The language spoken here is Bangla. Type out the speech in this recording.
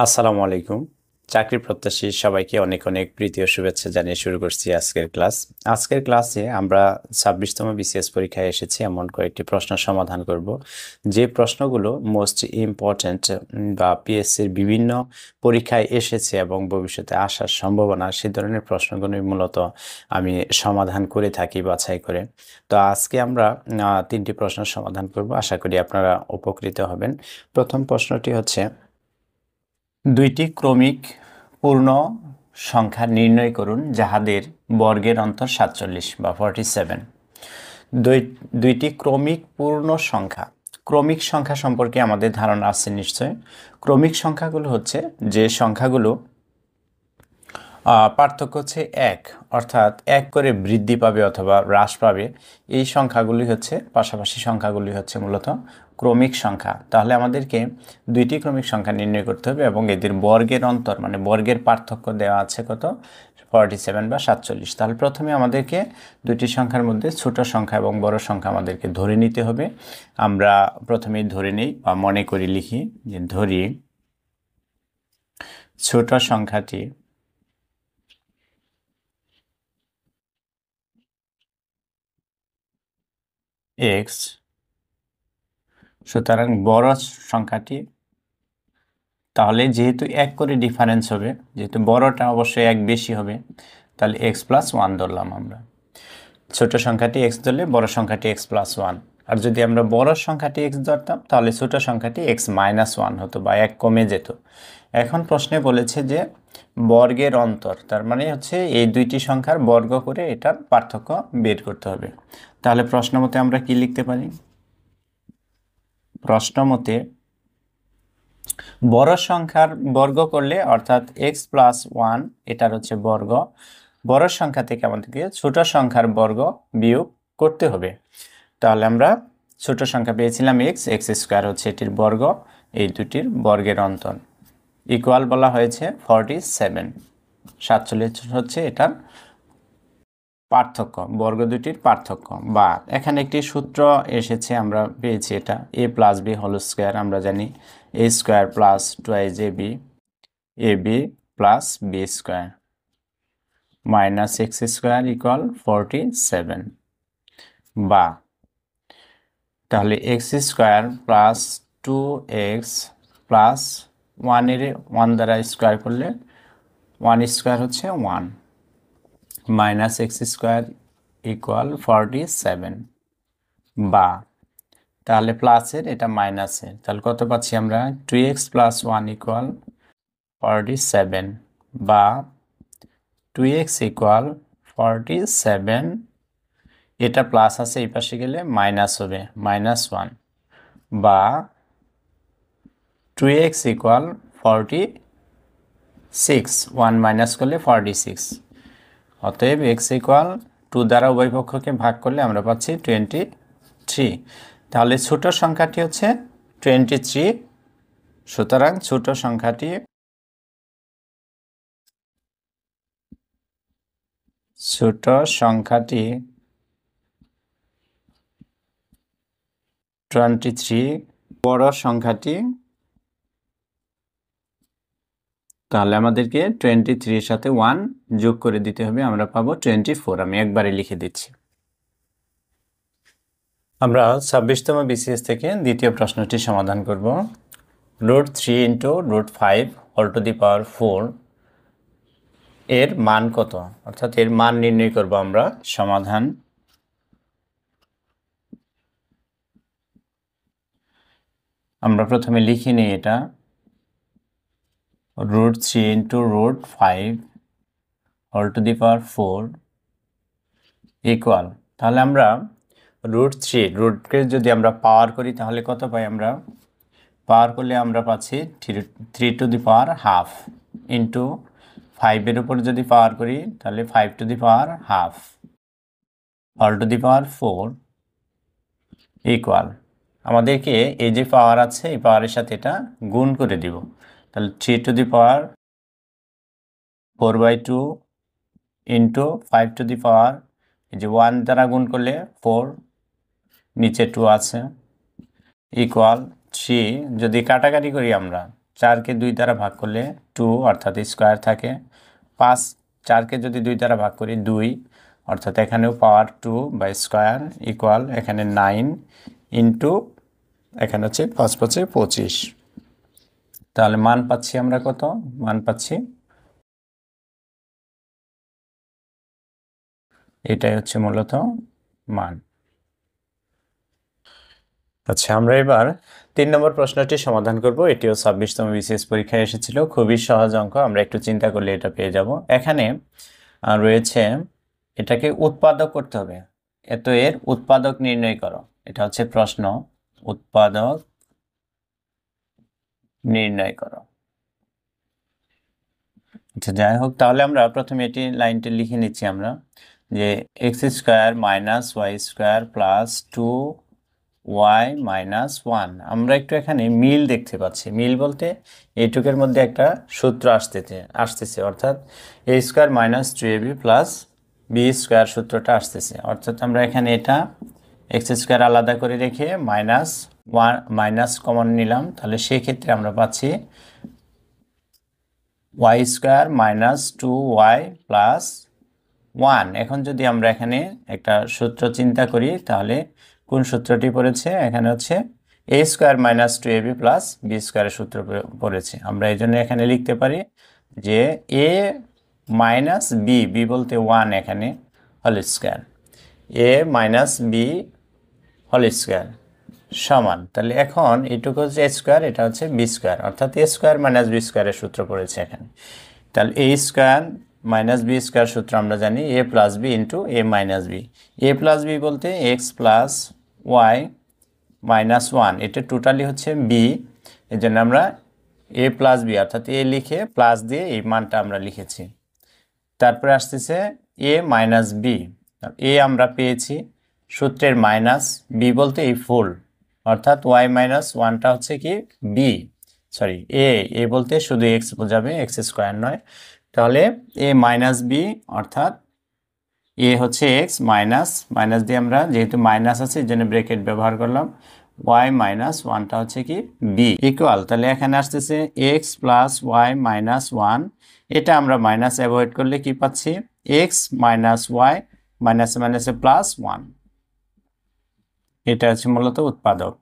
আসসালামু আলাইকুম। চাকরি প্রত্যাশী সবাইকে অনেক অনেক প্রীতি ও শুভেচ্ছা জানিয়ে শুরু করছি আজকের ক্লাস। আজকের ক্লাসে আমরা 26তম বিসিএস পরীক্ষায় এসেছি এমন কয়েকটি প্রশ্ন সমাধান করব, যে প্রশ্নগুলো মোস্ট ইম্পর্ট্যান্ট বা পিএসসির বিভিন্ন পরীক্ষায় এসেছে এবং ভবিষ্যতে আসার সম্ভাবনা, সে ধরনের প্রশ্নগুলোই মূলত আমি সমাধান করে থাকি বাছাই করে। তো আজকে আমরা তিনটি প্রশ্ন সমাধান করব, আশা করি আপনারা উপকৃত হবেন। প্রথম প্রশ্নটি হচ্ছে, দুইটি ক্রমিক পূর্ণ সংখ্যা নির্ণয় করুন যাহাদের বর্গের অন্তর 47 বা 47। দুইটি ক্রমিক পূর্ণ সংখ্যা। ক্রমিক সংখ্যা সম্পর্কে আমাদের ধারণা আছে নিশ্চয়। ক্রমিক সংখ্যাগুলো হচ্ছে যে সংখ্যাগুলো পার্থক্য হচ্ছে এক, অর্থাৎ এক করে বৃদ্ধি পাবে অথবা হ্রাস পাবে, এই সংখ্যাগুলি হচ্ছে, পাশাপাশি সংখ্যাগুলি হচ্ছে মূলত ক্রমিক সংখ্যা। তাহলে আমাদেরকে দুইটি ক্রমিক সংখ্যা নির্ণয় করতে হবে এবং এদের বর্গের অন্তর মানে বর্গের পার্থক্য দেওয়া আছে কত, 47 বা 47। তাহলে প্রথমে আমাদেরকে দুইটি সংখ্যার মধ্যে ছোট সংখ্যা এবং বড় সংখ্যা আমাদেরকে ধরে নিতে হবে। আমরা প্রথমেই ধরে নিই বা মনে করি, লিখি যে ধরি ছোট সংখ্যাটি x, সুতরাং বড় সংখ্যাটি, তাহলে যেহেতু এক করে ডিফারেন্স হবে, যেহেতু বড়টা অবশ্যই এক বেশি হবে, তাহলে x+1 ধরলাম আমরা। ছোট সংখ্যাটি x ধরলে বড় সংখ্যাটি x+1। আর যদি আমরা বড় সংখ্যাটি x ধরতাম তাহলে ছোট সংখ্যাটি x-1 হতো বা এক কমে যেত। এখন প্রশ্নে বলেছে যে বর্গের অন্তর, তার মানে হচ্ছে এই দুইটি সংখ্যার বর্গ করে এটার পার্থক্য বের করতে হবে। তাহলে প্রশ্ন মতে আমরা কি লিখতে পারি? প্রশ্ন মতে বড় সংখ্যার বর্গ করলে অর্থাৎ x+1 এটার হচ্ছে বর্গ, বড় সংখ্যা থেকে আমাদেরকে ছোট সংখ্যার বর্গ বিয়োগ করতে হবে। তাহলে আমরা ছোট সংখ্যা পেয়েছিলাম x² হচ্ছে এটির বর্গ, এই দুটির বর্গের অন্তর ইকুয়াল বলা হয়েছে 47। 47 হচ্ছে এটার পার্থক্য, বর্গ দুটির পার্থক্য। বা এখানে একটি সূত্র এসেছে, আমরা পেয়েছি এটা a+b² আমরা জানি a² + 2ab ab + b² -x² = 47। বা তাহলে x² + 2x + 1 এর 1 দ্বারা স্কোয়ার করলে 1² হচ্ছে 1 -x² = 47। বা তাহলে প্লাসের এটা মাইনাসের, তাহলে কত পাচ্ছি আমরা? 2x + 1 = 47। বা 2x = 47, এটা প্লাস আছে এই পাশে গেলে মাইনাস হবে -1। বা 2x = 46, 1 মাইনাস করলে 46। অতএব x = 2 দ্বারা উভয় পক্ষকে ভাগ করলে আমরা পাচ্ছি 23। তাহলে ছোট সংখ্যাটি হচ্ছে 23। সুতরাং ছোট সংখ্যাটি 23, বড় সংখ্যাটি, তাহলে আমাদেরকে 23 এর সাথে 1 যোগ করে দিতে হবে, আমরা পাবো 24। আমি একবারে লিখে দিচ্ছি। আমরা 26তম বিসিএস থেকে দ্বিতীয় প্রশ্নটি সমাধান করব। √3 × √5 ⁴ এর মান কত? অর্থাৎ এর মান নির্ণয় করব আমরা। সমাধান আমরা প্রথমে লিখে নিই এটা √3 × √5 ⁴ ইকুয়াল, তাহলে আমরা √3 রুটকে যদি আমরা পাওয়ার করি তাহলে কত পাই? আমরা পাওয়ার করলে আমরা পাচ্ছি 3² ইন্টু 5 এর উপর যদি পাওয়ার করি তাহলে 5² ⁴ ইকুয়াল, আমাদেরকে এই যে পাওয়ার আছে এই পাওয়ারের সাথে এটা গুণ করে দিব। তাহলে 3/4/2 ইন্টু 5, এই যে 1 দ্বারা গুণ করলে 4, নিচে 2 আছে, ইকুয়াল 3। যদি কাটাকাটি করি আমরা 4কে 2 দ্বারা ভাগ করলে 2 অর্থাৎ স্কোয়ার থাকে। 5 4কে যদি 2 দ্বারা ভাগ করি 2 অর্থাৎ এখানেও পাওয়ার 2 বা স্কোয়ার ইকুয়াল এখানে 9 ইন্টু এখানে হচ্ছে 5 5 25। তাহলে মান পাচ্ছি আমরা কত? মান পাচ্ছি এটাই হচ্ছে মূলত মান। আচ্ছা, আমরা এবার 3 নম্বর প্রশ্নটি সমাধান করব। এটিও 26তম বিসিএস পরীক্ষায় এসেছিল, খুবই সহজ অঙ্ক। আমরা একটু চিন্তা করলে এটা পেয়ে যাব। এখানে রয়েছে এটাকে উৎপাদক করতে হবে, এত এর উৎপাদক নির্ণয় করো। এটা হচ্ছে প্রশ্ন, উৎপাদক নির্ণয় করো। আচ্ছা, যাই হোক, তাহলে আমরা প্রথমে এটি লাইনটি লিখে নিচ্ছি আমরা, যে x square minus y square plus 2y minus 1। আমরা একটু এখানে মিল দেখতে পাচ্ছি। মিল বলতে এইটুকের মধ্যে একটা সূত্র আসতেছে, অর্থাৎ A square minus 2ab plus B square সূত্রটা আসতেছে। অর্থাৎ আমরা এখানে এটা এক্স স্কোয়ার আলাদা করে রেখে মাইনাস কমন নিলাম, তাহলে সেক্ষেত্রে আমরা পাচ্ছি Y square minus 2y plus 1। এখন যদি আমরা এখানে একটা সূত্র চিন্তা করি, তাহলে কোন সূত্রটি পড়েছে? এখানে হচ্ছে A square minus 2ab plus B স্কোয়ারের সূত্র পড়েছে। আমরা এই জন্য এখানে লিখতে পারি যে এ মাইনাস বি বলতে 1 এখানে হোল স্কোয়ার, এ মাইনাস বি হোল স্কোয়ার সমান। তাহলে এখন এটুকু হচ্ছে এ স্কোয়ার, এটা হচ্ছে বি স্কোয়ার, অর্থাৎ এ স্কোয়ার মাইনাস বি স্কোয়ারের সূত্র পড়েছে এখানে। তাহলে এ স্কোয়ার মাইনাস বি স্কোয়ার সূত্র আমরা জানি এ প্লাস বি ইন্টু এ মাইনাস বি। এ প্লাস বি বলতে এক্স প্লাস ওয়াই মাইনাস 1, এটা টোটালি হচ্ছে বি। এই জন্য আমরা এ প্লাস বি অর্থাৎ এ লিখে প্লাস দিয়ে এই মানটা আমরা লিখেছি। তারপরে আসতেছে এ মাইনাস বি। এ আমরা পেয়েছি সূত্রের মাইনাস, বি বলতে এই ফুল, অর্থাৎ ওয়াই মাইনাস 1টা হচ্ছে কি বি, সরি এ বলতে শুধু এক্স বোঝাবে, এক্স স্কোয়ার নয়। তাহলে এ মাইনাস বি অর্থাৎ এ হচ্ছে এক্স মাইনাস দিয়ে আমরা যেহেতু মাইনাস আছে এই জন্য ব্র্যাকেট ব্যবহার করলাম, ওয়াই মাইনাস 1টা হচ্ছে কি বি ইকুয়াল। তাহলে এখানে আসতেছে এক্স প্লাস ওয়াই মাইনাস 1। এটা আমরা মাইনাস অ্যাভয়েড করলে কি পাচ্ছি? এক্স মাইনাস ওয়াই মাইনাসে প্লাস 1। এটা হচ্ছে মূলত উৎপাদক।